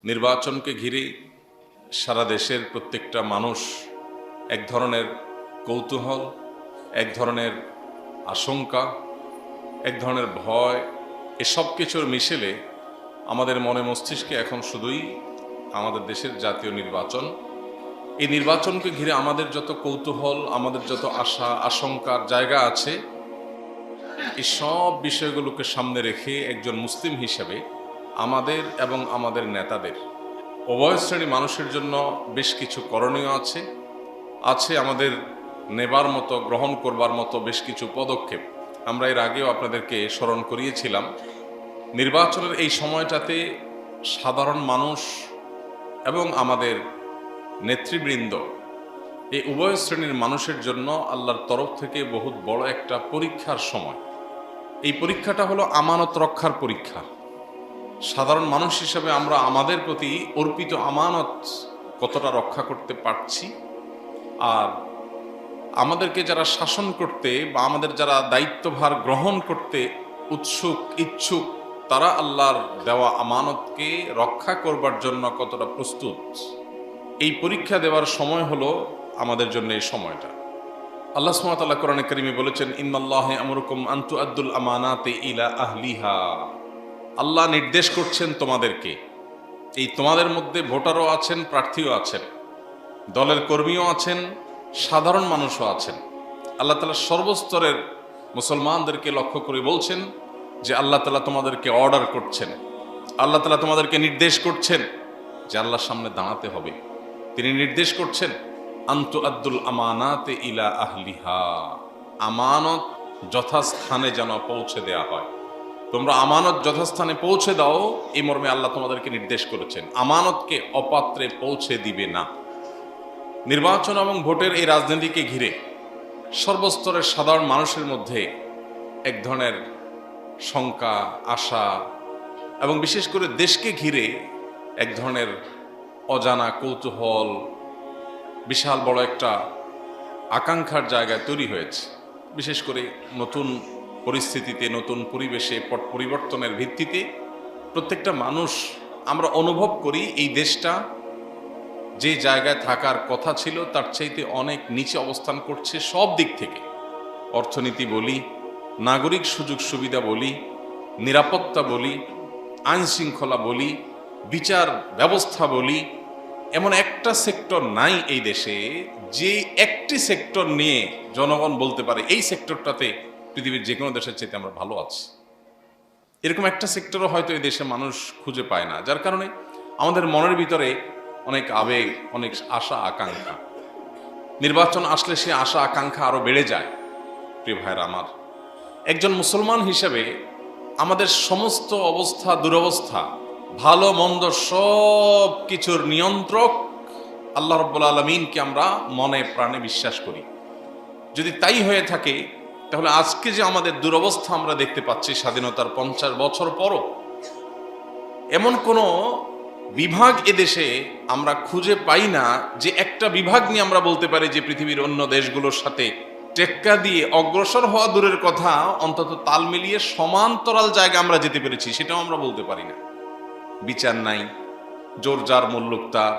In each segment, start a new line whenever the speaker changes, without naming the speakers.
নির্বাচনকে ঘিরে সারা দেশের প্রত্যেকটা মানুষ এক ধরনের কৌতূহল, এক ধরনের আশঙ্কা, এক ধরনের ভয়, এসব কিছুর মিশেলে আমাদের মনে মস্তিষ্কে এখন শুধুই আমাদের দেশের জাতীয় নির্বাচন। এই নির্বাচনকে ঘিরে আমাদের যত কৌতূহল, আমাদের যত আশা আশঙ্কার জায়গা আছে, এই সব বিষয়গুলোকে সামনে রেখে একজন মুসলিম হিসেবে আমাদের এবং আমাদের নেতাদের উভয় শ্রেণী মানুষের জন্য বেশ কিছু করণীয় আছে আমাদের নেবার মতো, গ্রহণ করবার মতো বেশ কিছু পদক্ষেপ। আমরা এর আগেও আপনাদেরকে স্মরণ করিয়েছিলাম। নির্বাচনের এই সময়টাতে সাধারণ মানুষ এবং আমাদের নেতৃবৃন্দ, এই উভয় শ্রেণীর মানুষের জন্য আল্লাহর তরফ থেকে বহুত বড় একটা পরীক্ষার সময়। এই পরীক্ষাটা হলো আমানত রক্ষার পরীক্ষা। সাধারণ মানুষ হিসেবে আমরা আমাদের প্রতি অর্পিত আমানত কতটা রক্ষা করতে পারছি, আর আমাদেরকে যারা শাসন করতে বা আমাদের যারা দায়িত্বভার গ্রহণ করতে ইচ্ছুক, তারা আল্লাহর দেওয়া আমানতকে রক্ষা করবার জন্য কতটা প্রস্তুত। এই পরীক্ষা দেওয়ার সময় হলো আমাদের জন্য এই সময়টা। আল্লাহ সুবহানাহু ওয়া তাআলা কোরআনে কারিমে বলেছেন, ইন্নাল্লাহা ইয়ামুরুকুম আন তুআদ্দুল আমানাতি ইলা আহলিহা। আল্লাহ নির্দেশ করছেন তোমাদেরকে, এই তোমাদের মধ্যে ভোটারও আছেন, প্রার্থীও আছেন, দলের কর্মীও আছেন, সাধারণ মানুষও আছেন। আল্লাহ তাআলা সর্বস্তরের মুসলমানদেরকে লক্ষ্য করে বলছেন যে আল্লাহ তাআলা তোমাদেরকে অর্ডার করছেন, আল্লাহ তাআলা তোমাদেরকে নির্দেশ করছেন যে আল্লাহর সামনে দাঁড়াতে হবে। তিনি নির্দেশ করছেন আনতু আদ্দুল আমানাতে ইলা আহলিহা, আমানত যথাস্থানে যেন পৌঁছে দেয়া হয়। তোমরা আমানত যথাস্থানে পৌঁছে দাও, এই মর্মে আল্লাহ তোমাদেরকে নির্দেশ করেছেন। আমানতকে অপাত্রে পৌঁছে দিবে না। নির্বাচন এবং ভোটের এই রাজনীতিকে ঘিরে সর্বস্তরের সাধারণ মানুষের মধ্যে এক ধরনের শঙ্কা, আশা এবং বিশেষ করে দেশকে ঘিরে এক ধরনের অজানা কৌতূহল, বিশাল বড় একটা আকাঙ্ক্ষার জায়গায় তৈরি হয়েছে। বিশেষ করে নতুন পরিস্থিতিতে, নতুন পরিবেশে, পট পরিবর্তনের ভিত্তিতে প্রত্যেকটা মানুষ আমরা অনুভব করি এই দেশটা যে জায়গায় থাকার কথা ছিল তার চাইতে অনেক নিচে অবস্থান করছে সব দিক থেকে। অর্থনীতি বলি, নাগরিক সুযোগ সুবিধা বলি, নিরাপত্তা বলি, আইন শৃঙ্খলা বলি, বিচার ব্যবস্থা বলি, এমন একটা সেক্টর নাই এই দেশে যে একটি সেক্টর নিয়ে জনগণ বলতে পারে এই সেক্টরটাতে পৃথিবীর যে কোনো দেশের চাইতে আমরা ভালো আছি। এরকম একটা সেক্টরও হয়তো এই দেশে মানুষ খুঁজে পায় না, যার কারণে আমাদের মনের ভিতরে অনেক আবেগ, অনেক আশা আকাঙ্ক্ষা। নির্বাচন আসলে সে আশা আকাঙ্ক্ষা আরো বেড়ে যায়। প্রিয় ভাইরা আমার, একজন মুসলমান হিসেবে আমাদের সমস্ত অবস্থা, দুরবস্থা, ভালো মন্দ সব কিছুর নিয়ন্ত্রক আল্লাহ রাব্বুল আলামিনকে আমরা মনে প্রাণে বিশ্বাস করি। যদি তাই হয়ে থাকে, তাহলে আজকে যে আমাদের দুরবস্থা আমরা দেখতে পাচ্ছি স্বাধীনতার 50 বছর পরও, এমন কোনো বিভাগ এদেশে আমরা খুঁজে পাই না যে একটা বিভাগ নিয়ে আমরা বলতে পারি যে পৃথিবীর অন্য দেশগুলোর সাথে টেক্কা দিয়ে অগ্রসর হওয়া দূরের কথা, অন্তত তাল মিলিয়ে সমান্তরাল জায়গা আমরা যেতে পেরেছি, সেটাও আমরা বলতে পারি না। বিচার নাই, জোর জার মুল্লুকতার,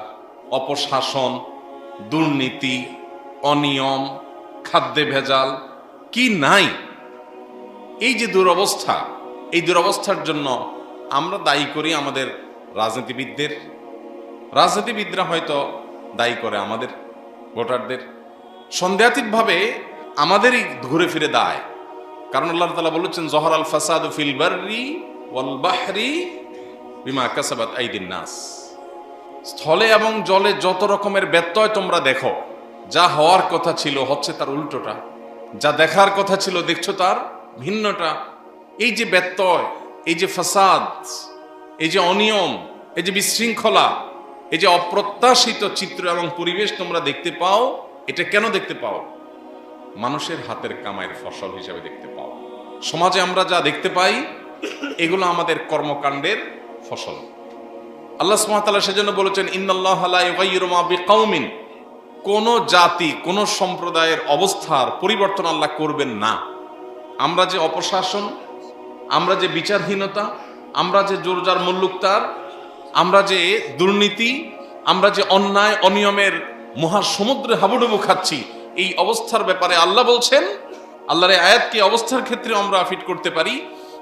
অপশাসন, দুর্নীতি, অনিয়ম, খাদ্যে ভেজাল, কি নাই? এই যে দুরবস্থা, এই দুরবস্থার জন্য আমরা দায়ী করি আমাদের রাজনীতিবিদরা হয়তো দায়ী করে আমাদের ভোটারদের। সন্দেহাতীতভাবে আমাদেরই ঘুরে ফিরে দায়, কারণ আল্লাহ তাআলা বলেছেন যহরাল ফাসাদু ফিল বাররি ওয়াল বাহরি বিমা কাসাবাত আইদিন নাস। স্থলে এবং জলে যত রকমের ব্যত্যয় তোমরা দেখো, যা হওয়ার কথা ছিল হচ্ছে তার উল্টোটা, যা দেখার কথা ছিল দেখছো তার ভিন্নটা। এই যে ব্যত্যয়, এই যে ফাসাদ, এই যে অনিয়ম, এই যে বিশৃঙ্খলা, এই যে অপ্রত্যাশিত চিত্র এবং পরিবেশ তোমরা দেখতে পাও, এটা কেন দেখতে পাও? মানুষের হাতের কামাইয়ের ফসল হিসেবে দেখতে পাও। সমাজে আমরা যা দেখতে পাই এগুলো আমাদের কর্মকাণ্ডের ফসল। আল্লাহ সুবহানাহু ওয়া তাআলা সেজন্য বলেছেন, ইন্নাল্লাহা লা ইউগাইয়িরু মা বিকাউমিন, কোন জাতি, কোন সম্প্রদায়ের অবস্থার পরিবর্তন আল্লাহ করবেন না। আমরা যে অপশাসন, আমরা যে বিচারহীনতা, আমরা যে জোরজার মুল্লুকতার, আমরা যে দুর্নীতি, আমরা যে অন্যায় অনিয়মের মহাসমুদ্রে হাবুডুবু খাচ্ছি, এই অবস্থার ব্যাপারে আল্লাহ বলছেন, আল্লাহর এই আয়াতকে অবস্থার ক্ষেত্রে আমরা ফিট করতে পারি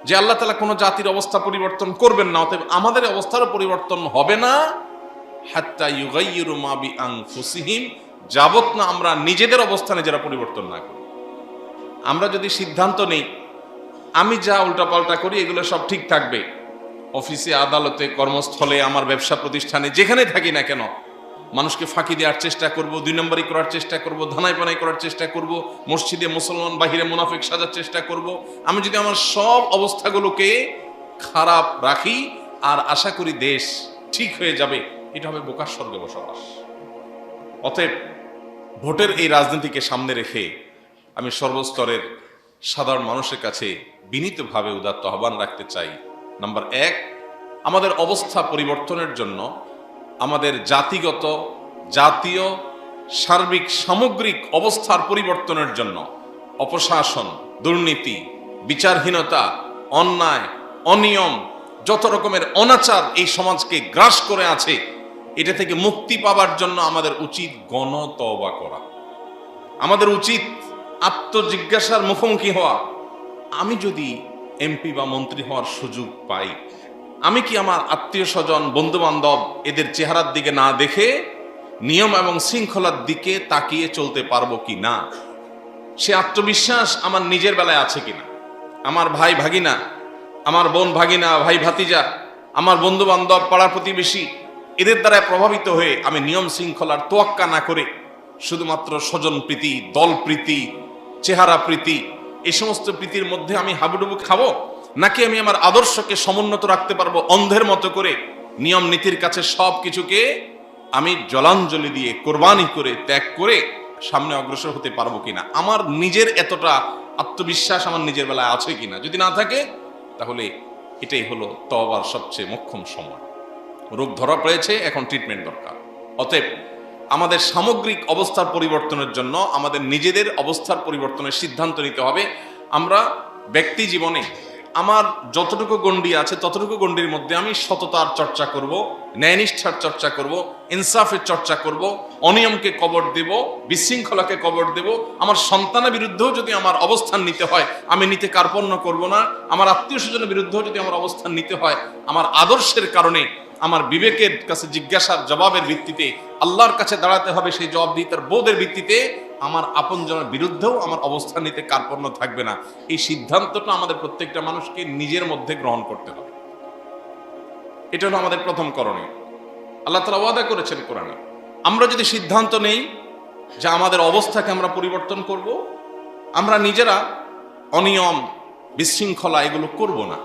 যে আল্লাহ তাআলা কোনো জাতির অবস্থা পরিবর্তন করবেন না, অতএব আমাদের অবস্থারও পরিবর্তন হবে না হাত্তা ইউগাইয়িরু মা বিআনফুসিহিম, যাবত না আমরা নিজেদের অবস্থানে যারা পরিবর্তন না করি। আমরা যদি সিদ্ধান্ত নেই আমি যা উল্টাপাল্টা করি এগুলো সব ঠিক থাকবে, অফিসে, আদালতে, কর্মস্থলে, আমার ব্যবসা প্রতিষ্ঠানে, যেখানে থাকি না কেন মানুষকে ফাঁকি দেওয়ার চেষ্টা করব, 2 নম্বরই করার চেষ্টা করব, ধানাই পানাই করার চেষ্টা করব, মসজিদে মুসলমান, বাহিরে মুনাফিক সাজার চেষ্টা করব, আমি যদি আমার সব অবস্থাগুলোকে খারাপ রাখি আর আশা করি দেশ ঠিক হয়ে যাবে, এটা হবে বোকার স্বর্গে বসবাস। অতএব ভোটের এই রাজনীতিকে সামনে রেখে আমি সর্বস্তরের সাধারণ মানুষের কাছে বিনীতভাবে উদাত্ত আহ্বান রাখতে চাই। নাম্বার 1, আমাদের অবস্থা পরিবর্তনের জন্য, আমাদের জাতিগত, জাতীয়, সার্বিক, সামগ্রিক অবস্থার পরিবর্তনের জন্য অপশাসন, দুর্নীতি, বিচারহীনতা, অন্যায়, অনিয়ম, যত রকমের অনাচার এই সমাজকে গ্রাস করে আছে, এটা থেকে মুক্তি পাবার জন্য আমাদের উচিত গণতওবা করা। আমাদের উচিত আত্মজিজ্ঞাসার মুখোমুখি হওয়া। আমি যদি এমপি বা মন্ত্রী হওয়ার সুযোগ পাই, আমি কি আমার আত্মীয় স্বজন, বন্ধু বান্ধব এদের চেহারার দিকে না দেখে নিয়ম এবং শৃঙ্খলার দিকে তাকিয়ে চলতে পারবো কি না? সে আত্মবিশ্বাস আমার নিজের বেলায় আছে কিনা? আমার ভাই ভাগিনা, আমার বোন ভাগিনা, ভাই ভাতিজা, আমার বন্ধু বান্ধব, পাড়া প্রতিবেশী, এদের দ্বারা প্রভাবিত হয়ে আমি নিয়ম শৃঙ্খলার তোয়াক্কা না করে শুধুমাত্র স্বজন প্রীতি, দল প্রীতি, চেহারা প্রীতি, এই সমস্ত প্রীতির মধ্যে আমি হাবুডুবু খাবো, নাকি আমি আমার আদর্শকে সমুন্নত রাখতে পারবো অন্ধের মতো করে, নিয়ম নীতির কাছে সব কিছুকে আমি জলাঞ্জলি দিয়ে, কোরবানি করে, ত্যাগ করে সামনে অগ্রসর হতে পারবো কিনা? আমার নিজের এতটা আত্মবিশ্বাস আমার নিজের বেলায় আছে কিনা? যদি না থাকে তাহলে এটাই হলো তওবার সবচেয়ে মোক্ষম সময়। রোগ ধরা পড়েছে, এখন ট্রিটমেন্ট দরকার। অতএব আমাদের সামগ্রিক অবস্থার পরিবর্তনের জন্য আমাদের নিজেদের অবস্থার পরিবর্তনের সিদ্ধান্ত নিতে হবে। আমরা ব্যক্তি জীবনে আমার যতটুকু গণ্ডি আছে ততটুকু গণ্ডির মধ্যে আমি সততার চর্চা করব, ন্যায়নিষ্ঠার চর্চা করব, ইনসাফের চর্চা করব, অনিয়মকে কবর দেব, বিশৃঙ্খলাকে কবর দেব। আমার সন্তানের বিরুদ্ধেও যদি আমার অবস্থান নিতে হয় আমি নিতে কার্পণ্য করব না। আমার আত্মীয় স্বজনের বিরুদ্ধেও যদি আমার অবস্থান নিতে হয় আমার আদর্শের কারণে, আমার বিবেকের কাছে জিজ্ঞাসার জবাবের ভিত্তিতে, আল্লাহর কাছে দাঁড়াতে হবে সেই জবাবদিহিতার বোধের ভিত্তিতে, আমার আপনজনের বিরুদ্ধেও আমার অবস্থান নিতে কার্পণ্য থাকবে না। এই সিদ্ধান্তটা আমাদের প্রত্যেকটা মানুষকে নিজের মধ্যে গ্রহণ করতে হবে। এটা হলো আমাদের প্রথম করণীয়। আল্লাহ তাআলা ওয়াদা করেছেন কোরআনে, আমরা যদি সিদ্ধান্ত নেই যে আমাদের অবস্থাকে আমরা পরিবর্তন করব, আমরা নিজেরা অনিয়ম, বিশৃঙ্খলা এগুলো করব না,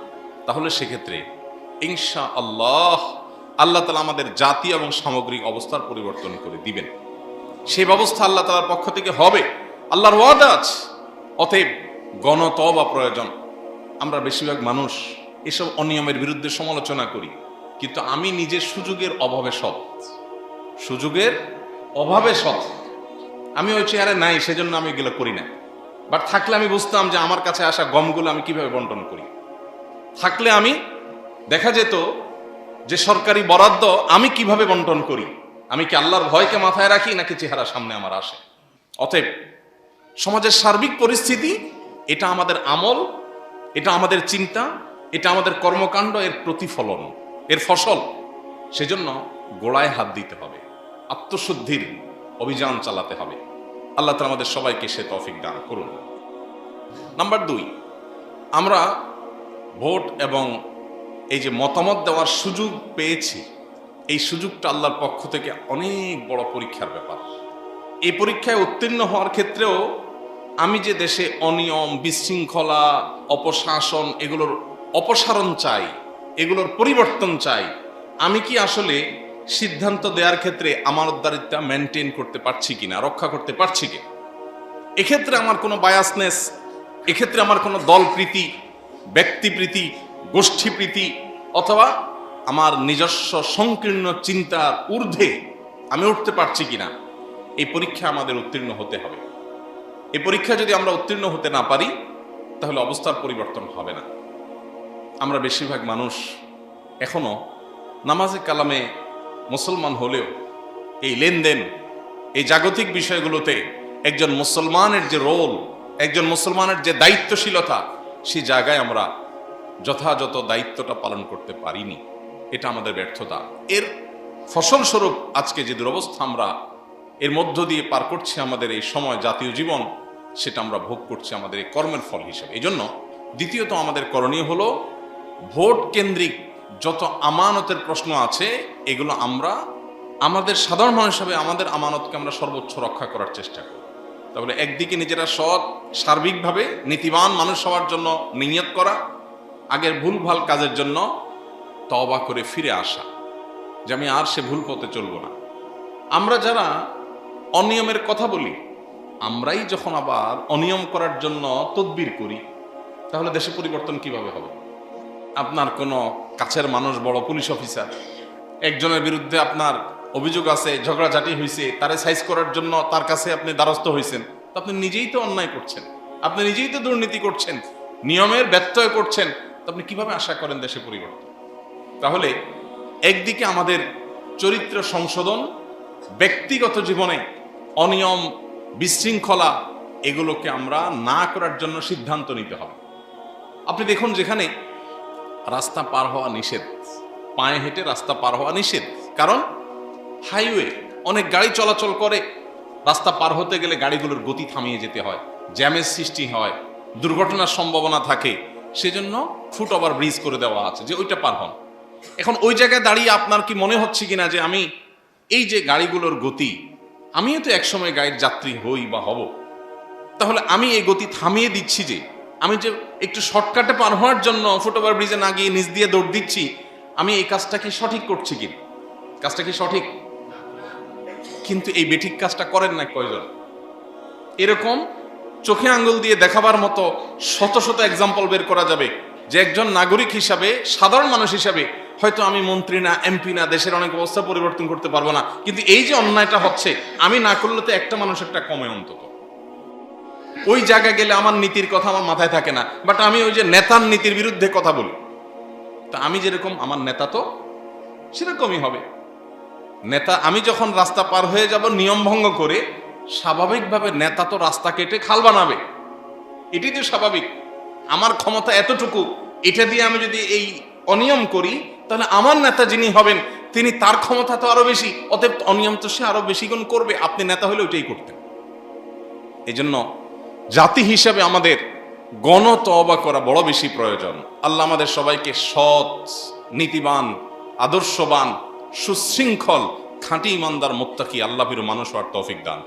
তাহলে সেক্ষেত্রে ইনশাআল্লাহ আল্লাহ তাআলা আমাদের জাতি এবং সামগ্রিক অবস্থার পরিবর্তন করে দিবেন। সেই ব্যবস্থা আল্লাহ তাআলার পক্ষ থেকে হবে, আল্লাহর ওয়াদা আছে। অতএব গণতওবা প্রয়োজন। আমরা বেশিরভাগ মানুষ এসব অনিয়মের বিরুদ্ধে সমালোচনা করি, কিন্তু আমি নিজের সুযোগের অভাবে সৎ, সুযোগের অভাবে সৎ। আমি ওই চেয়ারে নাই, সেজন্য আমি এগুলো করি না। বাট থাকলে আমি বুঝতাম যে আমার কাছে আসা গমগুলো আমি কিভাবে বন্টন করি। থাকলে আমি দেখা যেত যে সরকারি বরাদ্দ আমি কিভাবে বন্টন করি। আমি কি আল্লাহর ভয়কে মাথায় রাখি নাকি চেহারা সামনে আমার আসে? অতএব সমাজের সার্বিক পরিস্থিতি, এটা আমাদের আমল, এটা আমাদের চিন্তা, এটা আমাদের কর্মকাণ্ড, এর প্রতিফলন, এর ফসল। সেজন্য গোড়ায় হাত দিতে হবে, আত্মশুদ্ধির অভিযান চালাতে হবে। আল্লাহ তাআলা আমাদের সবাইকে সে তৌফিক দান করুন। নাম্বার 2, আমরা ভোট এবং এই যে মতামত দেওয়ার সুযোগ পেয়েছি, এই সুযোগটা আল্লাহর পক্ষ থেকে অনেক বড় পরীক্ষার ব্যাপার। এই পরীক্ষায় উত্তীর্ণ হওয়ার ক্ষেত্রেও আমি যে দেশে অনিয়ম, বিশৃঙ্খলা, অপশাসন এগুলোর অপসারণ চাই, এগুলোর পরিবর্তন চাই, আমি কি আসলে সিদ্ধান্ত দেওয়ার ক্ষেত্রে আমানতদারিত্বটা মেনটেন করতে পারছি কিনা, রক্ষা করতে পারছি কিনা? এক্ষেত্রে আমার কোনো বায়াসনেস, এক্ষেত্রে আমার কোনো দলপ্রীতি, ব্যক্তিপ্রীতি, গোষ্ঠীপ্রীতি অথবা আমার নিজস্ব সংকীর্ণ চিন্তার ঊর্ধ্বে আমি উঠতে পারছি কিনা, এই পরীক্ষা আমাদের উত্তীর্ণ হতে হবে। এই পরীক্ষা যদি আমরা উত্তীর্ণ হতে না পারি তাহলে অবস্থার পরিবর্তন হবে না। আমরা বেশিরভাগ মানুষ এখনো নামাজে কালামে মুসলমান হলেও এই লেনদেন, এই জাগতিক বিষয়গুলোতে একজন মুসলমানের যে রোল, একজন মুসলমানের যে দায়িত্বশীলতা, সেই জায়গায় আমরা যথাযথ দায়িত্বটা পালন করতে পারিনি। এটা আমাদের ব্যর্থতা। এর ফসলস্বরূপ আজকে যে দুরবস্থা আমরা এর মধ্য দিয়ে পার করছি, আমাদের এই সময় জাতীয় জীবন, সেটা আমরা ভোগ করছি আমাদের এই কর্মের ফল হিসেবে। এই জন্য দ্বিতীয়ত আমাদের করণীয় হলো ভোট কেন্দ্রিক যত আমানতের প্রশ্ন আছে এগুলো আমরা আমাদের সাধারণ মানুষ হিসাবে আমাদের আমানতকে আমরা সর্বোচ্চ রক্ষা করার চেষ্টা করি। তাহলে একদিকে নিজেরা সৎ সার্বিকভাবে নীতিবান মানুষ হওয়ার জন্য নিয়ত করা, আগের ভুলভাল কাজের জন্য তওবা করে ফিরে আসা, যে আমি আর সে ভুল পথে চলবো না। আমরা যারা অনিয়মের কথা বলি, আমরাই যখন আবার অনিয়ম করার জন্য তদবির করি, তাহলে দেশে পরিবর্তন কিভাবে হবে? আপনার কোনো কাছের মানুষ, বড় পুলিশ অফিসার, একজনের বিরুদ্ধে আপনার অভিযোগ আছে, ঝগড়াঝাটি হয়েছে, তারে সাইজ করার জন্য তার কাছে আপনি দ্বারস্থ হয়েছেন, তো আপনি নিজেই তো অন্যায় করছেন, আপনি নিজেই তো দুর্নীতি করছেন, নিয়মের ব্যত্যয় করছেন, তো আপনি কিভাবে আশা করেন দেশে পরিবর্তন? তাহলে একদিকে আমাদের চরিত্র সংশোধন, ব্যক্তিগত জীবনে অনিয়ম, বিশৃঙ্খলা, এগুলোকে আমরা না করার জন্য সিদ্ধান্ত নিতে হবে। আপনি দেখুন, যেখানে রাস্তা পার হওয়া নিষেধ, পায়ে হেঁটে রাস্তা পার হওয়া নিষেধ, কারণ হাইওয়ে অনেক গাড়ি চলাচল করে, রাস্তা পার হতে গেলে গাড়িগুলোর গতি থামিয়ে যেতে হয়, জ্যামের সৃষ্টি হয়, দুর্ঘটনার সম্ভাবনা থাকে, সেজন্য ফুট ওভার ব্রিজ করে দেওয়া আছে যে ওইটা পার হন। এখন ওই জায়গায় দাঁড়িয়ে আপনার কি মনে হচ্ছে কিনা যে আমি এই যে গাড়িগুলোর গতি, আমিও তো একসময় গাড়ির যাত্রী হই বা হব, তাহলে আমি এই গতি থামিয়ে দিচ্ছি, যে আমি যে একটু শর্টকাটে পার হওয়ার জন্য ফুট ওভার ব্রিজে না গিয়ে নিচ দিয়ে দৌড় দিচ্ছি, আমি এই কাজটা কি সঠিক করছি কি? কাজটা কি সঠিক? কিন্তু এই বেঠিক কাজটা করেন না কয়জন? এরকম চোখে আঙ্গুল দিয়ে দেখাবার মতো শত শত এক্সাম্পল বের করা যাবে, যে একজন নাগরিক হিসাবে, সাধারণ মানুষ হিসাবে হয়তো আমি মন্ত্রী না, এমপি না, দেশের অনেক অবস্থা পরিবর্তন করতে পারবো না, কিন্তু এই যে অন্যায়টা হচ্ছে, আমি না করলে তো একটা মানুষেরটা কমে অন্তত। ওই জায়গায় গেলে আমার নীতির কথা আমার মাথায় থাকে না, বাট আমি ওই যে নেতার নীতির বিরুদ্ধে কথা বলি, তা আমি যেরকম আমার নেতা তো সেরকমই হবে। নেতা, আমি যখন রাস্তা পার হয়ে যাব নিয়ম ভঙ্গ করে, স্বাভাবিকভাবে নেতা তো রাস্তা কেটে খাল বানাবে, এটাই তো স্বাভাবিক। আমার ক্ষমতা এতটুকু, এটা দিয়ে আমি যদি এই অনিয়ম করি, তাহলে আমার নেতা যিনি হবেন তিনি, তার ক্ষমতা তো আরো বেশি, অতএব অনিয়ম তো সে আরো বেশি গুণ করবে। আপনি নেতা হলে ওইটাই করতেন। এই জন্য জাতি হিসাবে আমাদের গণতওবা করা বড় বেশি প্রয়োজন। আল্লাহ আমাদের সবাইকে সৎ, নীতিবান, আদর্শবান, সুশৃঙ্খল, খাঁটি ইমানদার, মুত্তাকি, আল্লাহ ভীরু মানুষ হওয়ার তৌফিক দান।